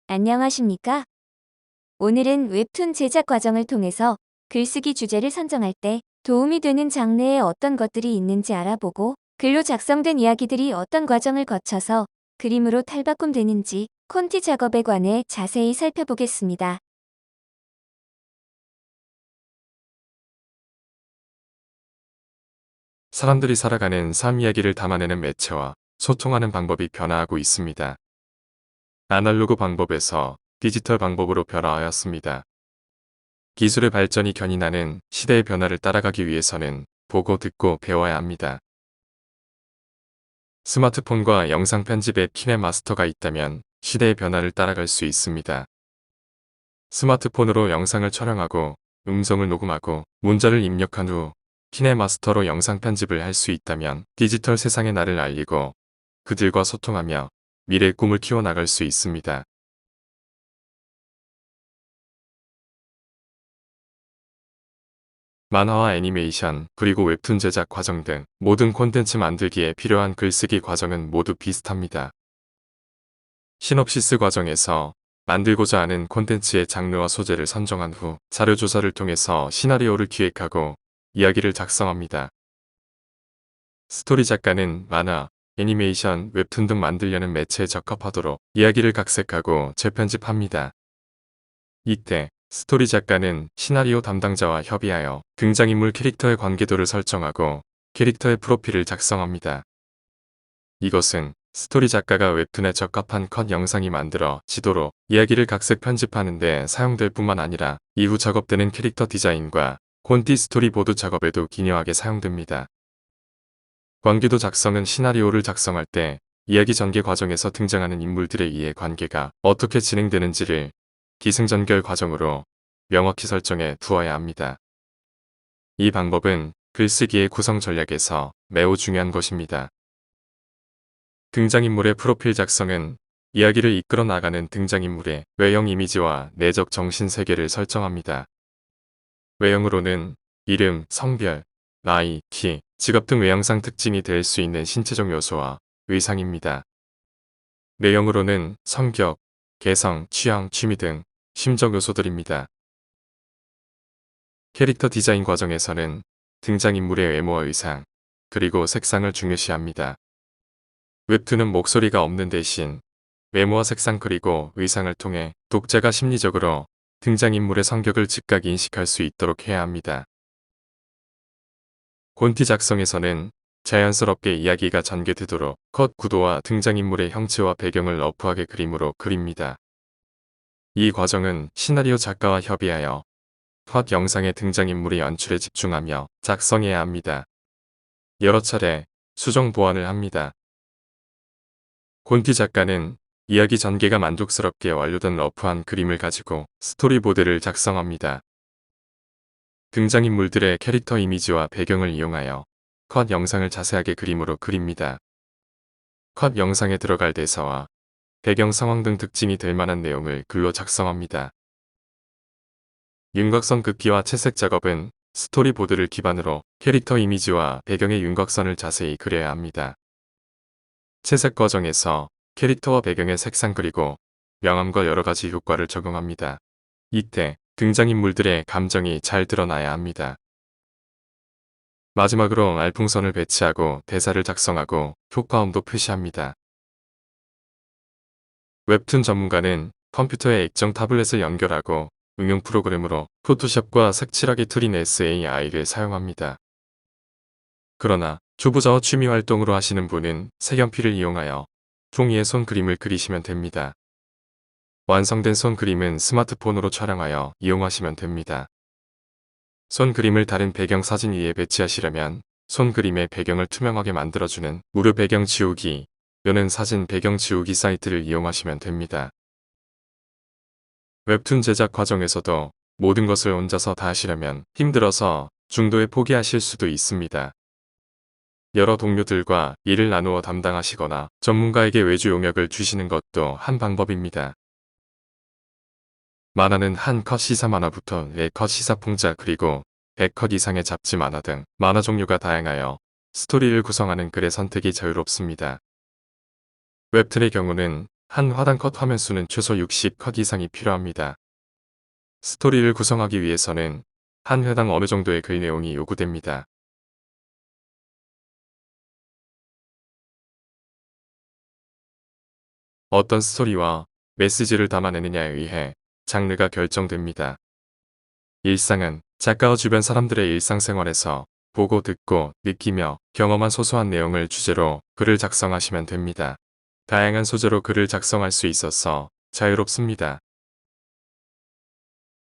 안녕하십니까? 오늘은 웹툰 제작 과정을 통해서 글쓰기 주제를 선정할 때 도움이 되는 장르에 어떤 것들이 있는지 알아보고 글로 작성된 이야기들이 어떤 과정을 거쳐서 그림으로 탈바꿈되는지 콘티 작업에 관해 자세히 살펴보겠습니다. 사람들이 살아가는 삶 이야기를 담아내는 매체와 소통하는 방법이 변화하고 있습니다. 아날로그 방법에서 디지털 방법으로 변화하였습니다. 기술의 발전이 견인하는 시대의 변화를 따라가기 위해서는 보고 듣고 배워야 합니다. 스마트폰과 영상 편집 앱 키네마스터가 있다면 시대의 변화를 따라갈 수 있습니다. 스마트폰으로 영상을 촬영하고 음성을 녹음하고 문자를 입력한 후 키네마스터로 영상 편집을 할 수 있다면 디지털 세상의 나를 알리고 그들과 소통하며 미래의 꿈을 키워나갈 수 있습니다. 만화와 애니메이션, 그리고 웹툰 제작 과정 등 모든 콘텐츠 만들기에 필요한 글쓰기 과정은 모두 비슷합니다. 시놉시스 과정에서 만들고자 하는 콘텐츠의 장르와 소재를 선정한 후 자료조사를 통해서 시나리오를 기획하고 이야기를 작성합니다. 스토리 작가는 만화, 애니메이션, 웹툰 등 만들려는 매체에 적합하도록 이야기를 각색하고 재편집합니다. 이때 스토리 작가는 시나리오 담당자와 협의하여 등장인물 캐릭터의 관계도를 설정하고 캐릭터의 프로필을 작성합니다. 이것은 스토리 작가가 웹툰에 적합한 컷 영상이 만들어 지도로 이야기를 각색 편집하는 데 사용될 뿐만 아니라 이후 작업되는 캐릭터 디자인과 콘티 스토리보드 작업에도 기묘하게 사용됩니다. 관계도 작성은 시나리오를 작성할 때 이야기 전개 과정에서 등장하는 인물들에 의해 관계가 어떻게 진행되는지를 기승전결 과정으로 명확히 설정해 두어야 합니다. 이 방법은 글쓰기의 구성 전략에서 매우 중요한 것입니다. 등장인물의 프로필 작성은 이야기를 이끌어 나가는 등장인물의 외형 이미지와 내적 정신 세계를 설정합니다. 외형으로는 이름, 성별, 나이, 키, 직업 등 외형상 특징이 될 수 있는 신체적 요소와 의상입니다. 내용으로는 성격, 개성, 취향, 취미 등 심적 요소들입니다. 캐릭터 디자인 과정에서는 등장인물의 외모와 의상, 그리고 색상을 중요시합니다. 웹툰은 목소리가 없는 대신 외모와 색상 그리고 의상을 통해 독자가 심리적으로 등장인물의 성격을 즉각 인식할 수 있도록 해야 합니다. 콘티 작성에서는 자연스럽게 이야기가 전개되도록 컷 구도와 등장인물의 형체와 배경을 러프하게 그림으로 그립니다. 이 과정은 시나리오 작가와 협의하여 컷 영상의 등장인물의 연출에 집중하며 작성해야 합니다. 여러 차례 수정 보완을 합니다. 콘티 작가는 이야기 전개가 만족스럽게 완료된 러프한 그림을 가지고 스토리보드를 작성합니다. 등장인물들의 캐릭터 이미지와 배경을 이용하여 컷 영상을 자세하게 그림으로 그립니다. 컷 영상에 들어갈 대사와 배경 상황 등 특징이 될 만한 내용을 글로 작성합니다. 윤곽선 긋기와 채색 작업은 스토리보드를 기반으로 캐릭터 이미지와 배경의 윤곽선을 자세히 그려야 합니다. 채색 과정에서 캐릭터와 배경의 색상 그리고 명암과 여러가지 효과를 적용합니다. 이때 등장인물들의 감정이 잘 드러나야 합니다. 마지막으로 알풍선을 배치하고 대사를 작성하고 효과음도 표시합니다. 웹툰 전문가는 컴퓨터에 액정 타블렛을 연결하고 응용 프로그램으로 포토샵과 색칠하기 툴인 SAI를 사용합니다. 그러나 초보자와 취미 활동으로 하시는 분은 색연필을 이용하여 종이에 손 그림을 그리시면 됩니다. 완성된 손 그림은 스마트폰으로 촬영하여 이용하시면 됩니다. 손 그림을 다른 배경 사진 위에 배치하시려면 손 그림의 배경을 투명하게 만들어주는 무료 배경 지우기 또는 사진 배경 지우기 사이트를 이용하시면 됩니다. 웹툰 제작 과정에서도 모든 것을 혼자서 다 하시려면 힘들어서 중도에 포기하실 수도 있습니다. 여러 동료들과 일을 나누어 담당하시거나 전문가에게 외주 용역을 주시는 것도 한 방법입니다. 만화는 한 컷 시사 만화부터 4컷 시사 풍자 그리고 100컷 이상의 잡지 만화 등 만화 종류가 다양하여 스토리를 구성하는 글의 선택이 자유롭습니다. 웹툰의 경우는 한 화단 컷 화면 수는 최소 60컷 이상이 필요합니다. 스토리를 구성하기 위해서는 한 회당 어느 정도의 글 내용이 요구됩니다. 어떤 스토리와 메시지를 담아내느냐에 의해 장르가 결정됩니다. 일상은 작가와 주변 사람들의 일상생활에서 보고 듣고 느끼며 경험한 소소한 내용을 주제로 글을 작성하시면 됩니다. 다양한 소재로 글을 작성할 수 있어서 자유롭습니다.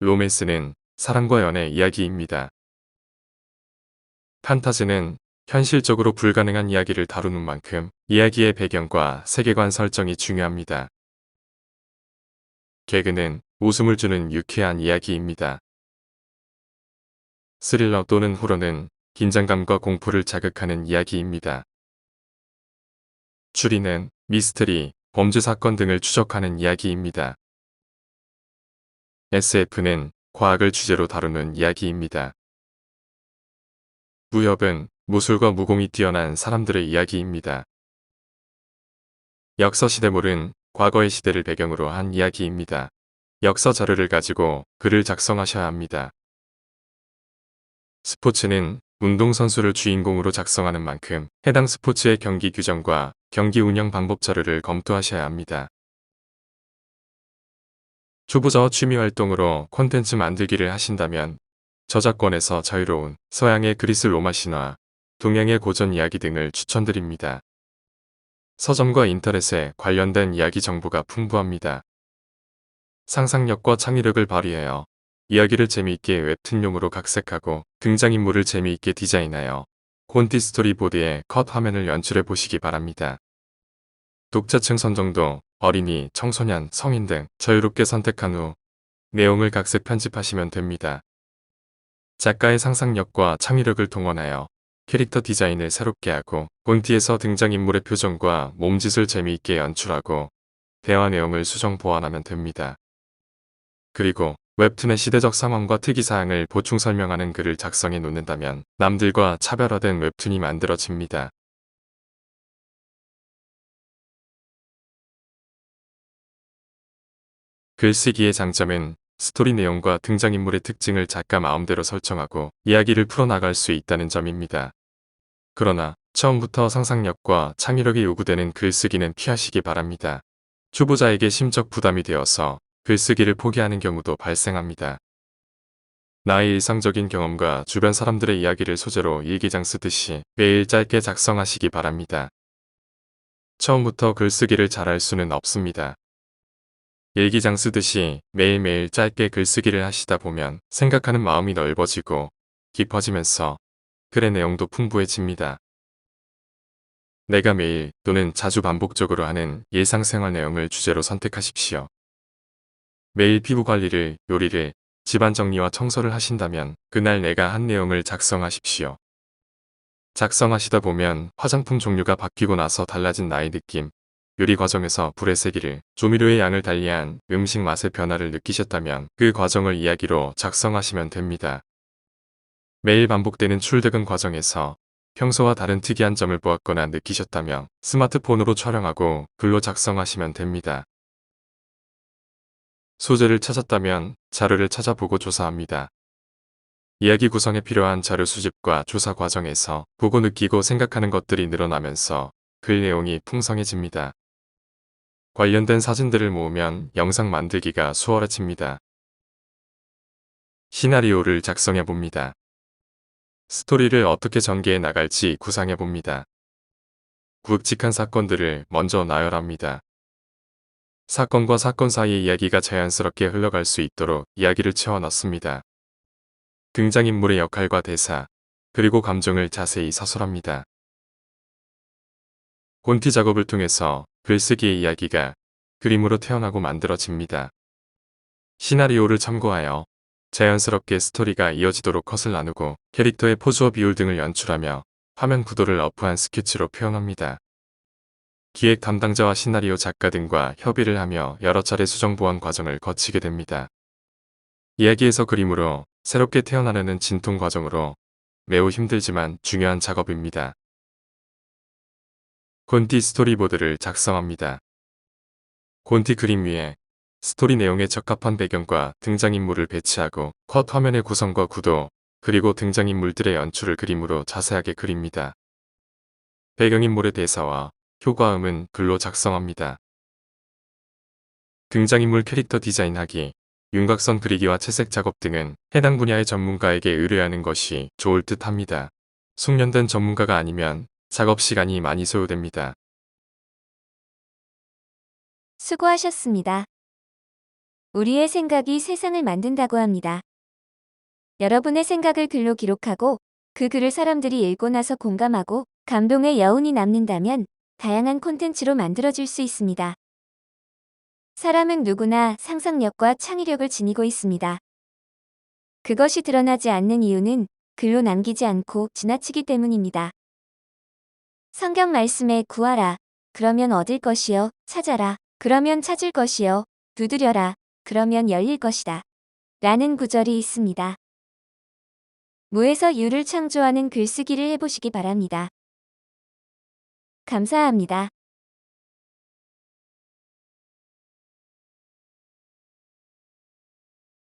로맨스는 사랑과 연애 이야기입니다. 판타지는 현실적으로 불가능한 이야기를 다루는 만큼 이야기의 배경과 세계관 설정이 중요합니다. 개그는 웃음을 주는 유쾌한 이야기입니다. 스릴러 또는 호러는 긴장감과 공포를 자극하는 이야기입니다. 추리는 미스터리, 범죄 사건 등을 추적하는 이야기입니다. SF는 과학을 주제로 다루는 이야기입니다. 무협은 무술과 무공이 뛰어난 사람들의 이야기입니다. 역사시대물은 과거의 시대를 배경으로 한 이야기입니다. 역사 자료를 가지고 글을 작성하셔야 합니다. 스포츠는 운동선수를 주인공으로 작성하는 만큼 해당 스포츠의 경기 규정과 경기 운영 방법 자료를 검토하셔야 합니다. 초보자와 취미활동으로 콘텐츠 만들기를 하신다면 저작권에서 자유로운 서양의 그리스 로마 신화, 동양의 고전 이야기 등을 추천드립니다. 서점과 인터넷에 관련된 이야기 정보가 풍부합니다. 상상력과 창의력을 발휘하여 이야기를 재미있게 웹툰용으로 각색하고 등장인물을 재미있게 디자인하여 콘티 스토리보드에 컷 화면을 연출해 보시기 바랍니다. 독자층 선정도 어린이, 청소년, 성인 등 자유롭게 선택한 후 내용을 각색 편집하시면 됩니다. 작가의 상상력과 창의력을 동원하여 캐릭터 디자인을 새롭게 하고 콘티에서 등장인물의 표정과 몸짓을 재미있게 연출하고 대화 내용을 수정 보완하면 됩니다. 그리고 웹툰의 시대적 상황과 특이사항을 보충 설명하는 글을 작성해 놓는다면 남들과 차별화된 웹툰이 만들어집니다. 글쓰기의 장점은 스토리 내용과 등장인물의 특징을 작가 마음대로 설정하고 이야기를 풀어나갈 수 있다는 점입니다. 그러나 처음부터 상상력과 창의력이 요구되는 글쓰기는 피하시기 바랍니다. 초보자에게 심적 부담이 되어서 글쓰기를 포기하는 경우도 발생합니다. 나의 일상적인 경험과 주변 사람들의 이야기를 소재로 일기장 쓰듯이 매일 짧게 작성하시기 바랍니다. 처음부터 글쓰기를 잘할 수는 없습니다. 일기장 쓰듯이 매일매일 짧게 글쓰기를 하시다 보면 생각하는 마음이 넓어지고 깊어지면서 글의 내용도 풍부해집니다. 내가 매일 또는 자주 반복적으로 하는 일상생활 내용을 주제로 선택하십시오. 매일 피부 관리를, 요리를, 집안 정리와 청소를 하신다면 그날 내가 한 내용을 작성하십시오. 작성하시다 보면 화장품 종류가 바뀌고 나서 달라진 나의 느낌, 요리 과정에서 불의 세기를, 조미료의 양을 달리한 음식 맛의 변화를 느끼셨다면 그 과정을 이야기로 작성하시면 됩니다. 매일 반복되는 출퇴근 과정에서 평소와 다른 특이한 점을 보았거나 느끼셨다면 스마트폰으로 촬영하고 글로 작성하시면 됩니다. 소재를 찾았다면 자료를 찾아보고 조사합니다. 이야기 구성에 필요한 자료 수집과 조사 과정에서 보고 느끼고 생각하는 것들이 늘어나면서 글 내용이 풍성해집니다. 관련된 사진들을 모으면 영상 만들기가 수월해집니다. 시나리오를 작성해봅니다. 스토리를 어떻게 전개해 나갈지 구상해봅니다. 굵직한 사건들을 먼저 나열합니다. 사건과 사건 사이의 이야기가 자연스럽게 흘러갈 수 있도록 이야기를 채워넣습니다. 등장인물의 역할과 대사, 그리고 감정을 자세히 사술합니다. 콘티 작업을 통해서 글쓰기의 이야기가 그림으로 태어나고 만들어집니다. 시나리오를 참고하여 자연스럽게 스토리가 이어지도록 컷을 나누고 캐릭터의 포즈와 비율 등을 연출하며 화면 구도를 러프한 스케치로 표현합니다. 기획 담당자와 시나리오 작가 등과 협의를 하며 여러 차례 수정 보완 과정을 거치게 됩니다. 이야기에서 그림으로 새롭게 태어나려는 진통 과정으로 매우 힘들지만 중요한 작업입니다. 콘티 스토리보드를 작성합니다. 곤티 그림 위에 스토리 내용에 적합한 배경과 등장인물을 배치하고 컷 화면의 구성과 구도, 그리고 등장인물들의 연출을 그림으로 자세하게 그립니다. 배경인물의 대사와 효과음은 글로 작성합니다. 등장인물 캐릭터 디자인하기, 윤곽선 그리기와 채색 작업 등은 해당 분야의 전문가에게 의뢰하는 것이 좋을 듯 합니다. 숙련된 전문가가 아니면 작업 시간이 많이 소요됩니다. 수고하셨습니다. 우리의 생각이 세상을 만든다고 합니다. 여러분의 생각을 글로 기록하고 그 글을 사람들이 읽고 나서 공감하고 감동의 여운이 남는다면 다양한 콘텐츠로 만들어질 수 있습니다. 사람은 누구나 상상력과 창의력을 지니고 있습니다. 그것이 드러나지 않는 이유는 글로 남기지 않고 지나치기 때문입니다. 성경 말씀에 구하라. 그러면 얻을 것이요. 찾아라. 그러면 찾을 것이요. 두드려라. 그러면 열릴 것이다. 라는 구절이 있습니다. 무에서 유를 창조하는 글쓰기를 해보시기 바랍니다. 감사합니다.